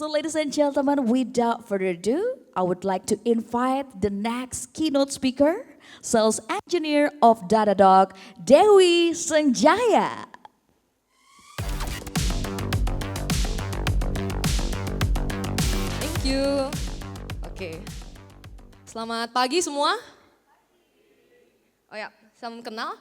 So, ladies and gentlemen, without further ado, I would like to invite the next keynote speaker, sales engineer of Datadog, Dewi Sendjaja. Thank you. Oke. Selamat pagi semua. Oh ya, salam kenal.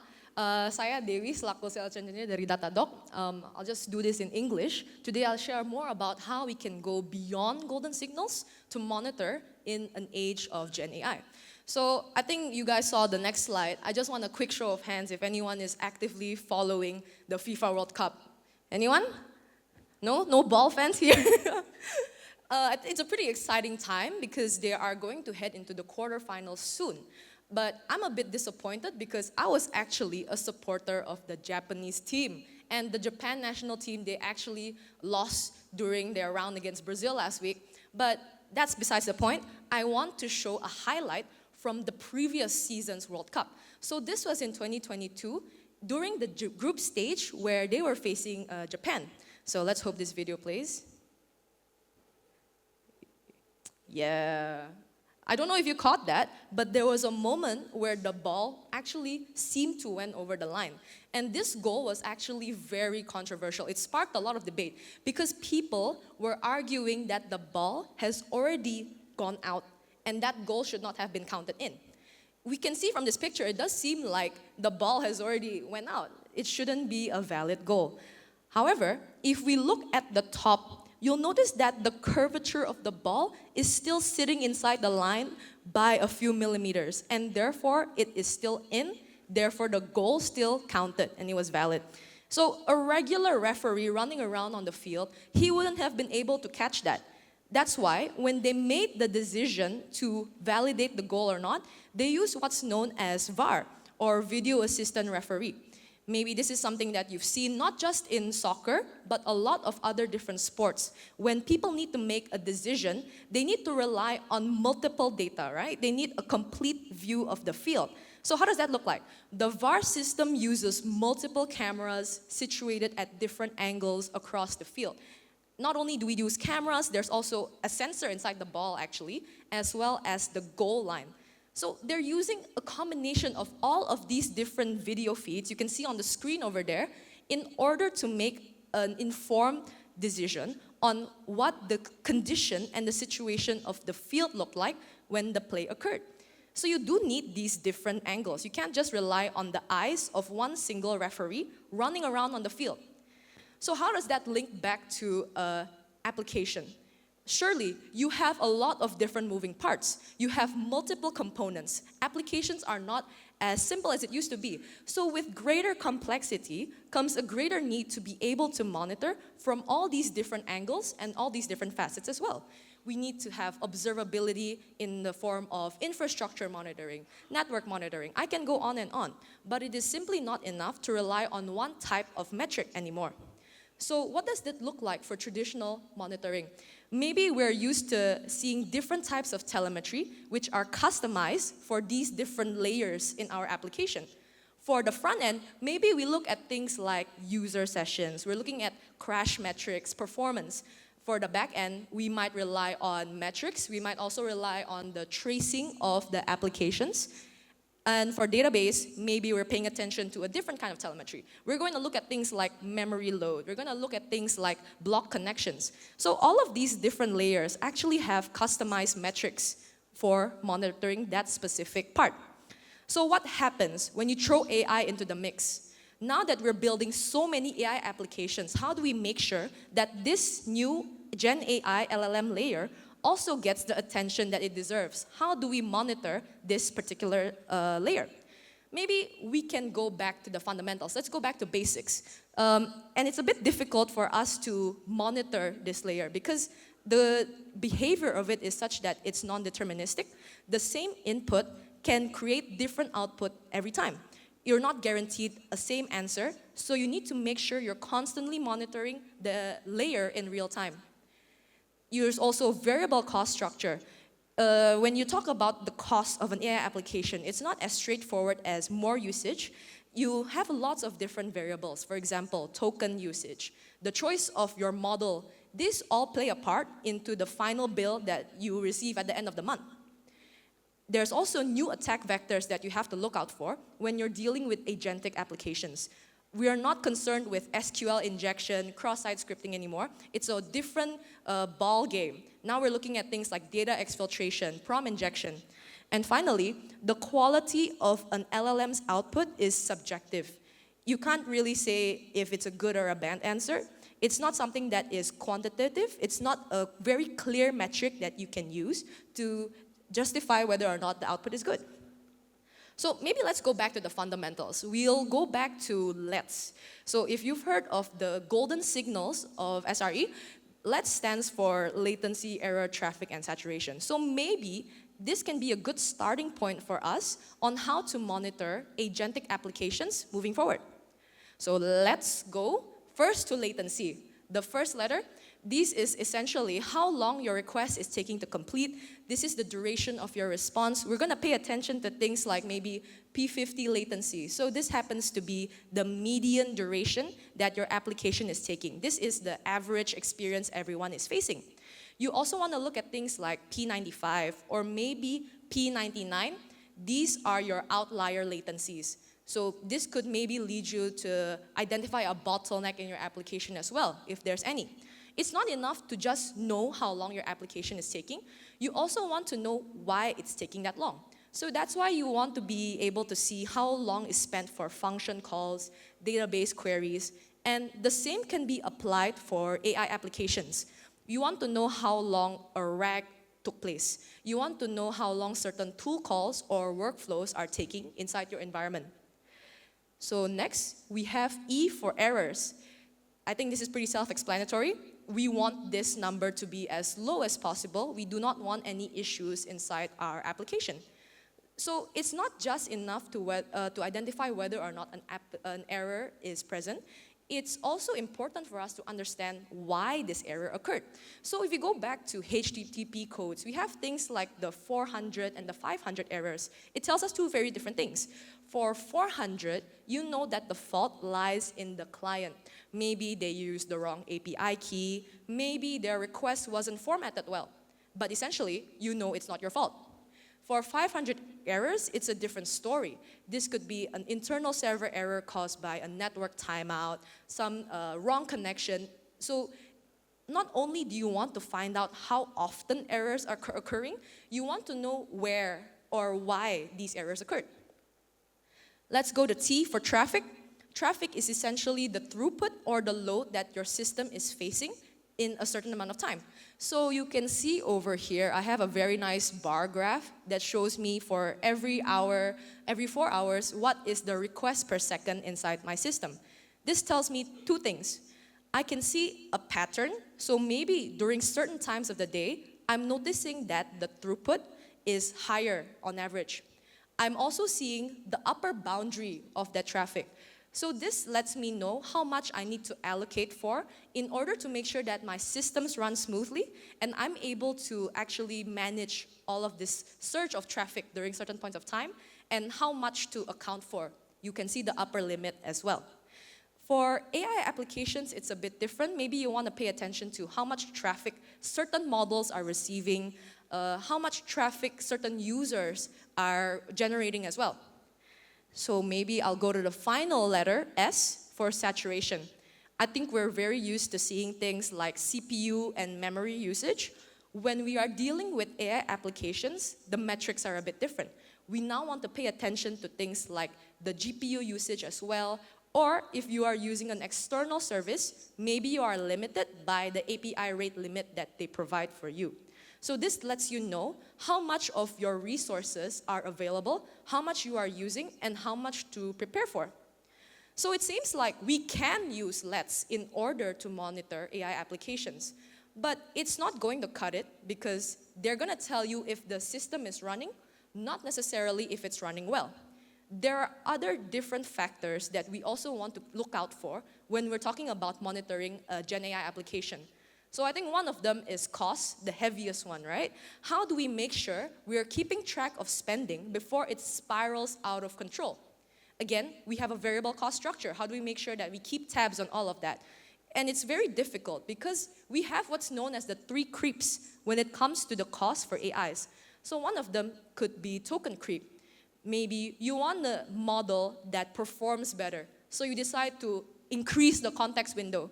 Saya Dewi selaku sales engineer dari Datadog. I'll just do this in English. Today I'll share more about how we can go beyond golden signals to monitor in an age of GenAI. So I think you guys saw the next slide. I just want a quick show of hands if anyone is actively following the FIFA World Cup. Anyone? No? No ball fans here? It's a pretty exciting time because they are going to head into the quarterfinals soon. But I'm a bit disappointed because I was actually a supporter of the Japanese team. And the Japan national team, they actually lost during their round against Brazil last week. But that's besides the point. I want to show a highlight from the previous season's World Cup. So this was in 2022 during the group stage where they were facing Japan. So let's hope this video plays. Yeah. I don't know if you caught that, but there was a moment where the ball actually seemed to went over the line. And this goal was actually very controversial. It sparked a lot of debate because people were arguing that the ball has already gone out and that goal should not have been counted in. We can see from this picture, it does seem like the ball has already went out. It shouldn't be a valid goal. However, if we look at the top, you'll notice that the curvature of the ball is still sitting inside the line by a few millimeters, and therefore it is still in, therefore the goal still counted and it was valid. So a regular referee running around on the field, he wouldn't have been able to catch that. That's why when they made the decision to validate the goal or not, they used what's known as VAR, or Video Assistant Referee. Maybe this is something that you've seen not just in soccer, but a lot of other different sports. When people need to make a decision, they need to rely on multiple data, right? They need a complete view of the field. So how does that look like? The VAR system uses multiple cameras situated at different angles across the field. Not only do we use cameras, there's also a sensor inside the ball actually, as well as the goal line. So they're using a combination of all of these different video feeds, you can see on the screen over there, in order to make an informed decision on what the condition and the situation of the field looked like when the play occurred. So you do need these different angles. You can't just rely on the eyes of one single referee running around on the field. So how does that link back to application? Surely, you have a lot of different moving parts. You have multiple components. Applications are not as simple as it used to be. So with greater complexity comes a greater need to be able to monitor from all these different angles and all these different facets as well. We need to have observability in the form of infrastructure monitoring, network monitoring. I can go on and on, but it is simply not enough to rely on one type of metric anymore. So what does that look like for traditional monitoring? Maybe we're used to seeing different types of telemetry which are customized for these different layers in our application. For the front end, maybe we look at things like user sessions. We're looking at crash metrics, performance. For the back end, we might rely on metrics. We might also rely on the tracing of the applications. And for database, maybe we're paying attention to a different kind of telemetry. We're going to look at things like memory load. We're going to look at things like block connections. So all of these different layers actually have customized metrics for monitoring that specific part. So what happens when you throw AI into the mix? Now that we're building so many AI applications, how do we make sure that this new GenAI LLM layer also gets the attention that it deserves? How do we monitor this particular layer? Maybe we can go back to the fundamentals. Let's go back to basics. And it's a bit difficult for us to monitor this layer because the behavior of it is such that it's non-deterministic. The same input can create different output every time. You're not guaranteed a same answer, so you need to make sure you're constantly monitoring the layer in real time. There's also variable cost structure. When you talk about the cost of an AI application, it's not as straightforward as more usage. You have lots of different variables. For example, token usage. The choice of your model these all play a part into the final bill that you receive at the end of the month. There's also new attack vectors that you have to look out for when you're dealing with agentic applications. We are not concerned with SQL injection, cross-site scripting anymore. It's a different ball game. Now we're looking at things like data exfiltration, prompt injection. And finally, the quality of an LLM's output is subjective. You can't really say if it's a good or a bad answer. It's not something that is quantitative. It's not a very clear metric that you can use to justify whether or not the output is good. So maybe let's go back to the fundamentals. We'll go back to LETS. So if you've heard of the golden signals of SRE, LETS stands for latency, error, traffic, and saturation. So maybe this can be a good starting point for us on how to monitor agentic applications moving forward. So let's go first to latency. The first letter, this is essentially how long your request is taking to complete. This is the duration of your response. We're going to pay attention to things like maybe P50 latency. So this happens to be the median duration that your application is taking. This is the average experience everyone is facing. You also want to look at things like P95 or maybe P99. These are your outlier latencies. So this could maybe lead you to identify a bottleneck in your application as well, if there's any. It's not enough to just know how long your application is taking. You also want to know why it's taking that long. So that's why you want to be able to see how long is spent for function calls, database queries, and the same can be applied for AI applications. You want to know how long a RAG took place. You want to know how long certain tool calls or workflows are taking inside your environment. So next, we have E for errors. I think this is pretty self-explanatory. We want this number to be as low as possible. We do not want any issues inside our application. So it's not just enough to identify whether or not an error is present. It's also important for us to understand why this error occurred. So if you go back to HTTP codes, we have things like the 400 and the 500 errors. It tells us two very different things. For 400, you know that the fault lies in the client. Maybe they used the wrong API key. Maybe their request wasn't formatted well. But essentially, you know it's not your fault. For 500 errors, it's a different story. This could be an internal server error caused by a network timeout, some wrong connection. So not only do you want to find out how often errors are occurring, you want to know where or why these errors occurred. Let's go to T for traffic. Traffic is essentially the throughput or the load that your system is facing in a certain amount of time. So you can see over here, I have a very nice bar graph that shows me for every 4 hours, what is the request per second inside my system. This tells me two things. I can see a pattern, so maybe during certain times of the day, I'm noticing that the throughput is higher on average. I'm also seeing the upper boundary of that traffic. So this lets me know how much I need to allocate for in order to make sure that my systems run smoothly and I'm able to actually manage all of this surge of traffic during certain points of time and how much to account for. You can see the upper limit as well. For AI applications, it's a bit different. Maybe you want to pay attention to how much traffic certain models are receiving, how much traffic certain users are generating as well. So maybe I'll go to the final letter, S, for saturation. I think we're very used to seeing things like CPU and memory usage. When we are dealing with AI applications, the metrics are a bit different. We now want to pay attention to things like the GPU usage as well, or if you are using an external service, maybe you are limited by the API rate limit that they provide for you. So this lets you know how much of your resources are available, how much you are using, and how much to prepare for. So it seems like we can use LETS in order to monitor AI applications. But it's not going to cut it because they're going to tell you if the system is running, not necessarily if it's running well. There are other different factors that we also want to look out for when we're talking about monitoring a GenAI application. So I think one of them is cost, the heaviest one, right? How do we make sure we are keeping track of spending before it spirals out of control? Again, we have a variable cost structure. How do we make sure that we keep tabs on all of that? And it's very difficult because we have what's known as the 3 creeps when it comes to the cost for AIs. So one of them could be token creep. Maybe you want a model that performs better, so you decide to increase the context window.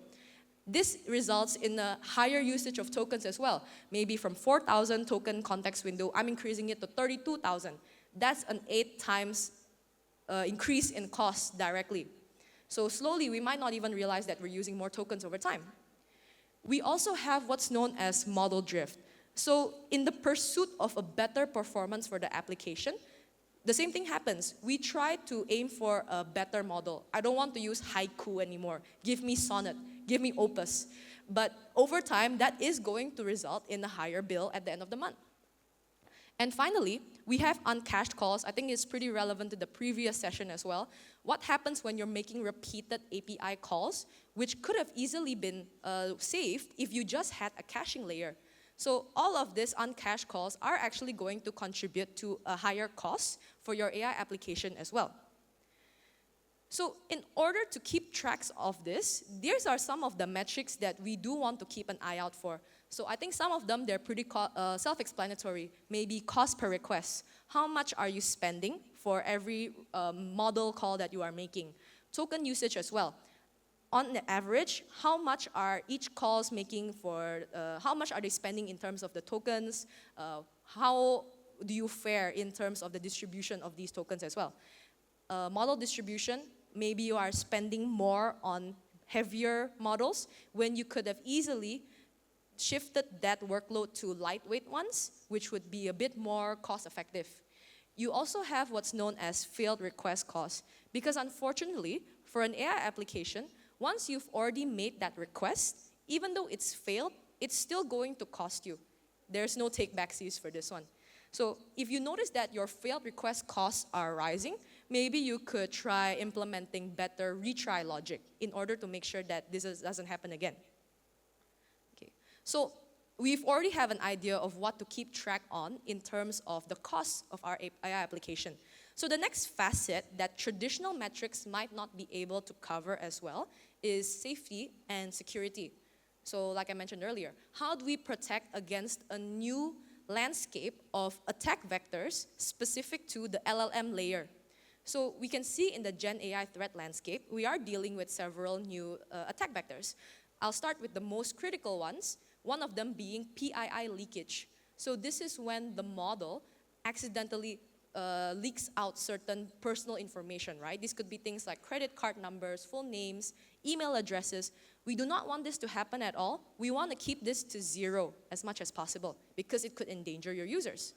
This results in a higher usage of tokens as well. Maybe from 4,000 token context window, I'm increasing it to 32,000. That's an 8 times increase in cost directly. So slowly, we might not even realize that we're using more tokens over time. We also have what's known as model drift. So in the pursuit of a better performance for the application, the same thing happens. We try to aim for a better model. I don't want to use haiku anymore. Give me sonnet, give me opus. But over time, that is going to result in a higher bill at the end of the month. And finally, we have uncached calls. I think it's pretty relevant to the previous session as well. What happens when you're making repeated API calls, which could have easily been saved if you just had a caching layer? So all of these uncached calls are actually going to contribute to a higher cost for your AI application as well. So in order to keep tracks of this, these are some of the metrics that we do want to keep an eye out for. So I think some of them, they're pretty self-explanatory. Maybe cost per request. How much are you spending for every model call that you are making? Token usage as well. On the average, how much are each calls making for, how much are they spending in terms of the tokens? How do you fare in terms of the distribution of these tokens as well? Model distribution, maybe you are spending more on heavier models when you could have easily shifted that workload to lightweight ones, which would be a bit more cost effective. You also have what's known as failed request cost, because unfortunately, for an AI application, once you've already made that request, even though it's failed, it's still going to cost you. There's no take-backsies for this one. So if you notice that your failed request costs are rising, maybe you could try implementing better retry logic in order to make sure that this doesn't happen again. Okay. So we've already have an idea of what to keep track on in terms of the cost of our AI application. So the next facet that traditional metrics might not be able to cover as well is safety and security. So like I mentioned earlier, how do we protect against a new landscape of attack vectors specific to the LLM layer? So we can see in the GenAI threat landscape, we are dealing with several new attack vectors. I'll start with the most critical ones, one of them being PII leakage. So this is when the model accidentally leaks out certain personal information, right? This could be things like credit card numbers, full names, email addresses. We do not want this to happen at all. We want to keep this to 0 as much as possible because it could endanger your users.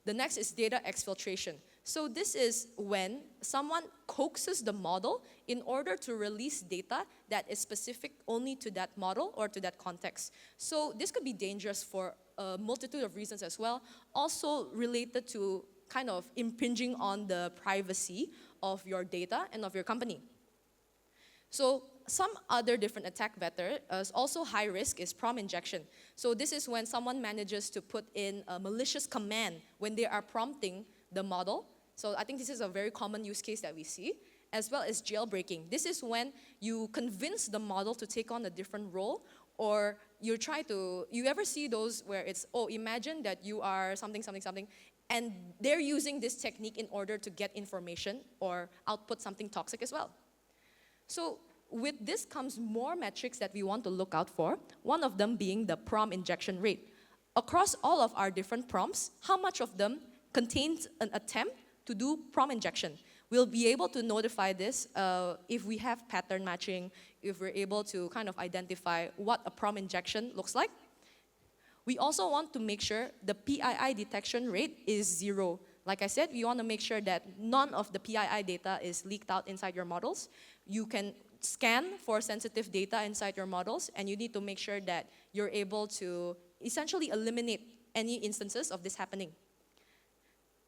The next is data exfiltration. So this is when someone coaxes the model in order to release data that is specific only to that model or to that context. So this could be dangerous for a multitude of reasons as well, also related to kind of impinging on the privacy of your data and of your company. So some other different attack vector is also high risk is prompt injection. So this is when someone manages to put in a malicious command when they are prompting the model. So I think this is a very common use case that we see, as well as jailbreaking. This is when you convince the model to take on a different role, or you ever see those where it's, oh, imagine that you are something, something, something, and they're using this technique in order to get information or output something toxic as well. So with this comes more metrics that we want to look out for, one of them being the prompt injection rate. Across all of our different prompts, how much of them contains an attempt to do prompt injection? We'll be able to notify this if we have pattern matching, if we're able to kind of identify what a prompt injection looks like. We also want to make sure the PII detection rate is 0. Like I said, we want to make sure that none of the PII data is leaked out inside your models. You can scan for sensitive data inside your models, and you need to make sure that you're able to essentially eliminate any instances of this happening.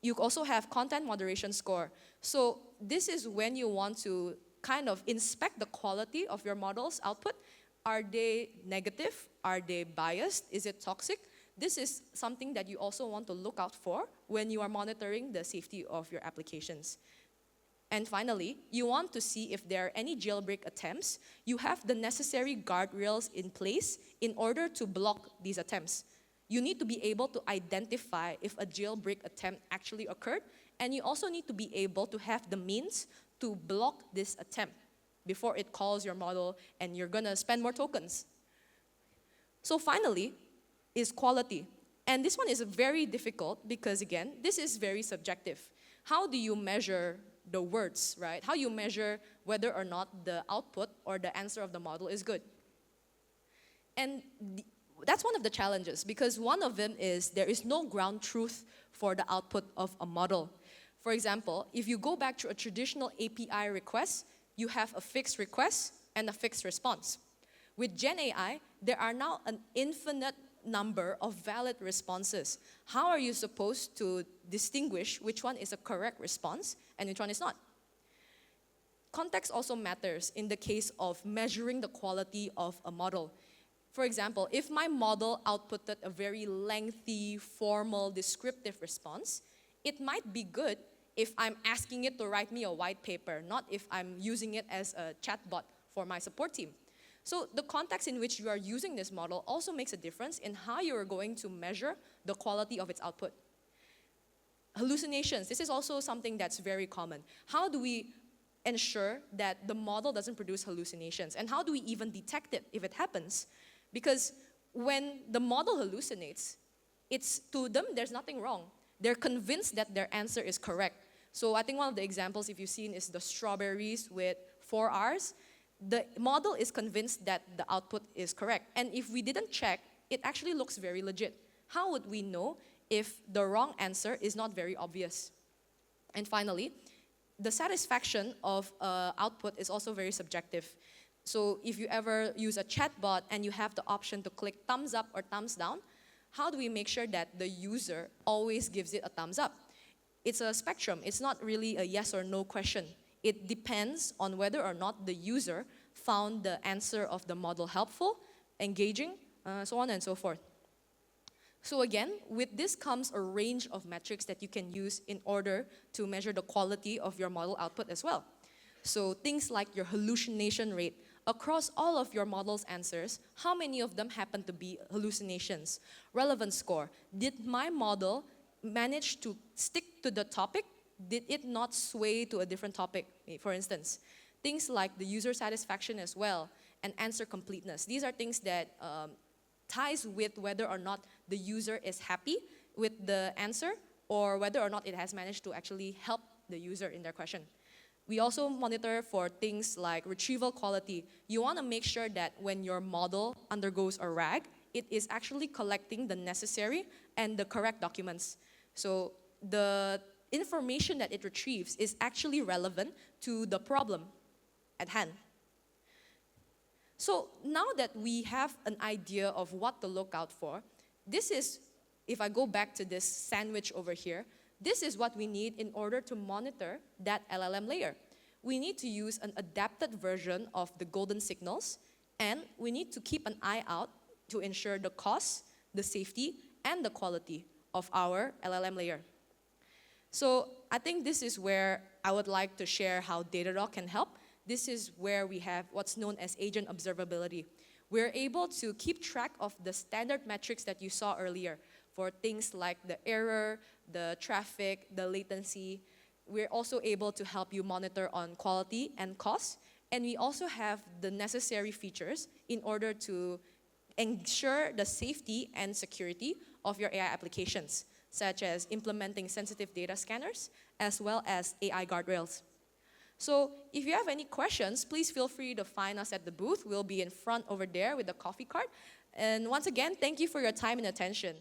You also have content moderation score. So this is when you want to kind of inspect the quality of your model's output. Are they negative? Are they biased? Is it toxic? This is something that you also want to look out for when you are monitoring the safety of your applications. And finally, you want to see if there are any jailbreak attempts. You have the necessary guardrails in place in order to block these attempts. You need to be able to identify if a jailbreak attempt actually occurred, and you also need to be able to have the means to block this attempt before it calls your model and you're gonna spend more tokens. So finally, is quality. And this one is very difficult because, again, this is very subjective. How do you measure the words, right? How you measure whether or not the output or the answer of the model is good. And that's one of the challenges, because one of them is there is no ground truth for the output of a model. For example, if you go back to a traditional API request, you have a fixed request and a fixed response. With GenAI, there are now an infinite number of valid responses. How are you supposed to distinguish which one is a correct response and which one is not? Context also matters in the case of measuring the quality of a model. For example, if my model outputted a very lengthy, formal, descriptive response, it might be good if I'm asking it to write me a white paper, not if I'm using it as a chatbot for my support team. So the context in which you are using this model also makes a difference in how you are going to measure the quality of its output. Hallucinations, this is also something that's very common. How do we ensure that the model doesn't produce hallucinations? And how do we even detect it if it happens? Because when the model hallucinates, to them, there's nothing wrong. They're convinced that their answer is correct. So I think one of the examples, if you've seen, is the strawberries with 4 R's. The model is convinced that the output is correct. And if we didn't check, it actually looks very legit. How would we know if the wrong answer is not very obvious? And finally, the satisfaction of output is also very subjective. So if you ever use a chatbot and you have the option to click thumbs up or thumbs down, how do we make sure that the user always gives it a thumbs up? It's a spectrum. It's not really a yes or no question. It depends on whether or not the user found the answer of the model helpful, engaging, so on and so forth. So again, with this comes a range of metrics that you can use in order to measure the quality of your model output as well. So things like your hallucination rate. Across all of your model's answers, how many of them happen to be hallucinations? Relevance score. Did my model manage to stick to the topic? Did it not sway to a different topic, for instance? Things like the user satisfaction as well, and answer completeness. These are things that ties with whether or not the user is happy with the answer or whether or not it has managed to actually help the user in their question. We also monitor for things like retrieval quality. You want to make sure that when your model undergoes a RAG, it is actually collecting the necessary and the correct documents. So the information that it retrieves is actually relevant to the problem at hand. So now that we have an idea of what to look out for, this is, if I go back to this sandwich over here, this is what we need in order to monitor that LLM layer. We need to use an adapted version of the golden signals, and we need to keep an eye out to ensure the cost, the safety, and the quality of our LLM layer. So I think this is where I would like to share how Datadog can help. This is where we have what's known as agent observability. We're able to keep track of the standard metrics that you saw earlier for things like the error, the traffic, the latency. We're also able to help you monitor on quality and cost. And we also have the necessary features in order to ensure the safety and security of your AI applications, such as implementing sensitive data scanners, as well as AI guardrails. So if you have any questions, please feel free to find us at the booth. We'll be in front over there with the coffee cart. And once again, thank you for your time and attention.